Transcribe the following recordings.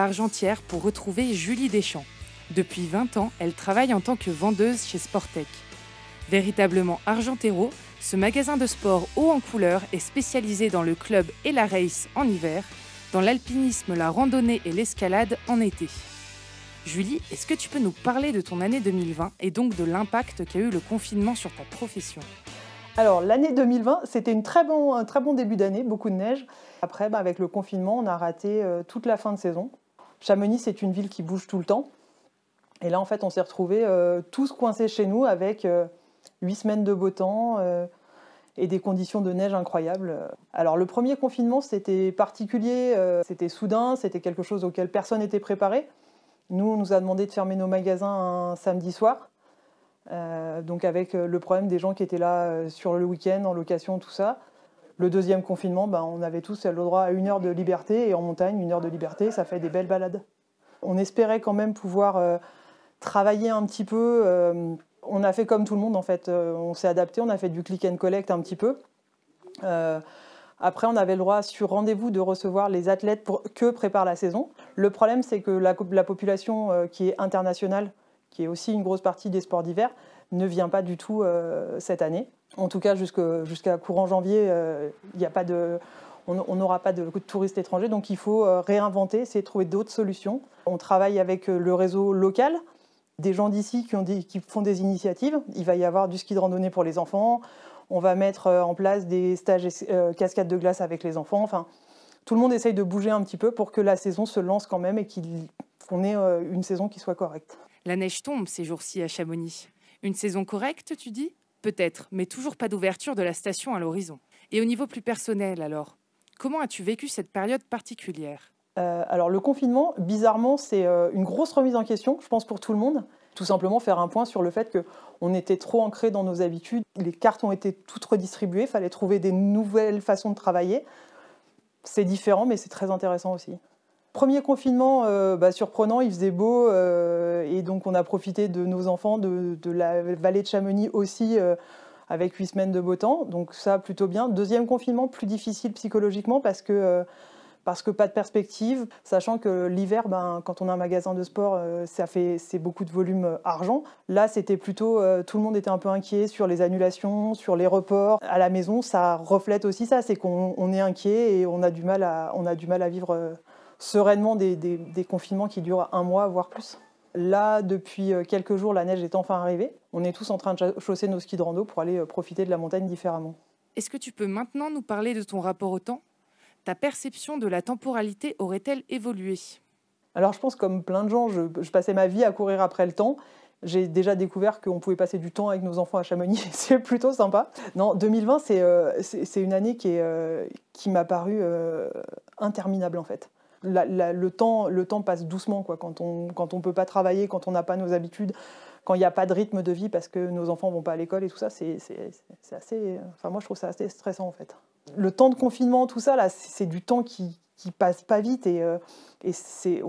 Argentière pour retrouver Julie Deschamps. Depuis 20 ans, elle travaille en tant que vendeuse chez Sportec. Véritablement argentéro, ce magasin de sport haut en couleur est spécialisé dans le club et la race en hiver, dans l'alpinisme, la randonnée et l'escalade en été. Julie, est-ce que tu peux nous parler de ton année 2020 et donc de l'impact qu'a eu le confinement sur ta profession ? Alors l'année 2020, c'était un très bon début d'année, beaucoup de neige. Après, avec le confinement, on a raté toute la fin de saison. Chamonix, c'est une ville qui bouge tout le temps. Et là, en fait, on s'est retrouvés tous coincés chez nous avec 8 semaines de beau temps et des conditions de neige incroyables. Alors le premier confinement, c'était particulier, c'était soudain, c'était quelque chose auquel personne n'était préparé. Nous, on nous a demandé de fermer nos magasins un samedi soir. Donc avec le problème des gens qui étaient là sur le week-end, en location, tout ça. Le deuxième confinement, on avait tous le droit à 1 heure de liberté. Et en montagne, 1 heure de liberté, ça fait des belles balades. On espérait quand même pouvoir travailler un petit peu. On a fait comme tout le monde, en fait. On s'est adapté, on a fait du click and collect un petit peu. Après, on avait le droit sur rendez-vous de recevoir les athlètes que prépare la saison. Le problème, c'est que la population qui est internationale, qui est aussi une grosse partie des sports d'hiver, ne vient pas du tout cette année. En tout cas, jusqu'à courant janvier, on n'aura pas de touristes étrangers, donc il faut réinventer, essayer de trouver d'autres solutions. On travaille avec le réseau local, des gens d'ici qui font des initiatives. Il va y avoir du ski de randonnée pour les enfants, on va mettre en place des stages cascades de glace avec les enfants. Enfin, tout le monde essaye de bouger un petit peu pour que la saison se lance quand même et qu'on ait une saison qui soit correcte. La neige tombe ces jours-ci à Chamonix. Une saison correcte, tu dis ? Peut-être, mais toujours pas d'ouverture de la station à l'horizon. Et au niveau plus personnel alors, comment as-tu vécu cette période particulière ? Alors le confinement, bizarrement, c'est une grosse remise en question, je pense pour tout le monde. Tout simplement faire un point sur le fait qu'on était trop ancré dans nos habitudes. Les cartes ont été toutes redistribuées, il fallait trouver des nouvelles façons de travailler. C'est différent, mais c'est très intéressant aussi. Premier confinement, surprenant, il faisait beau et donc on a profité de nos enfants, de la vallée de Chamonix aussi, avec 8 semaines de beau temps, donc ça plutôt bien. Deuxième confinement, plus difficile psychologiquement parce que pas de perspective, sachant que l'hiver, quand on a un magasin de sport, c'est beaucoup de volume argent. Là, c'était plutôt, tout le monde était un peu inquiet sur les annulations, sur les reports. À la maison, ça reflète aussi ça, c'est qu'on est inquiet et on a du mal à vivre sereinement des confinements qui durent 1 mois, voire plus. Là, depuis quelques jours, la neige est enfin arrivée. On est tous en train de chausser nos skis de rando pour aller profiter de la montagne différemment. Est-ce que tu peux maintenant nous parler de ton rapport au temps ? Ta perception de la temporalité aurait-elle évolué ? Alors je pense comme plein de gens, je passais ma vie à courir après le temps. J'ai déjà découvert qu'on pouvait passer du temps avec nos enfants à Chamonix, c'est plutôt sympa. Non, 2020, c'est une année qui m'a paru interminable en fait. Le temps passe doucement quoi, quand on ne peut pas travailler, quand on n'a pas nos habitudes, quand il n'y a pas de rythme de vie parce que nos enfants ne vont pas à l'école et tout ça, c'est assez... Enfin, moi, je trouve ça assez stressant en fait. Le temps de confinement, tout ça, là, c'est du temps qui passe pas vite et c'est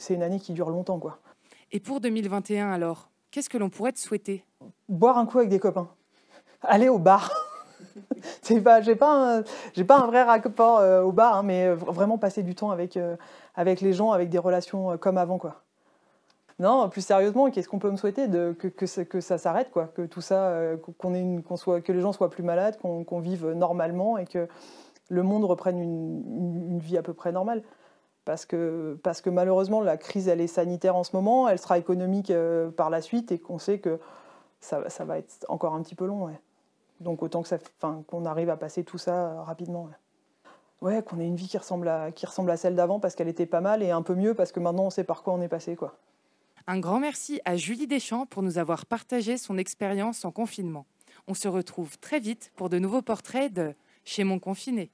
une année qui dure longtemps, quoi. Et pour 2021 alors, qu'est-ce que l'on pourrait te souhaiter ? Boire un coup avec des copains. Aller au bar. J'ai pas un vrai rapport au bar, mais vraiment passer du temps avec les gens, avec des relations comme avant, quoi. Non, plus sérieusement, qu'est-ce qu'on peut me souhaiter que ça s'arrête, quoi, que tout ça, que les gens soient plus malades, qu'on vive normalement et que le monde reprenne une vie à peu près normale. Parce que malheureusement, la crise, elle est sanitaire en ce moment, elle sera économique par la suite et qu'on sait que ça va être encore un petit peu long. Ouais. Donc autant qu'on arrive à passer tout ça rapidement. Ouais, qu'on ait une vie qui ressemble à celle d'avant parce qu'elle était pas mal et un peu mieux parce que maintenant on sait par quoi on est passé, quoi. Un grand merci à Julie Deschamps pour nous avoir partagé son expérience en confinement. On se retrouve très vite pour de nouveaux portraits de Chez mon confiné.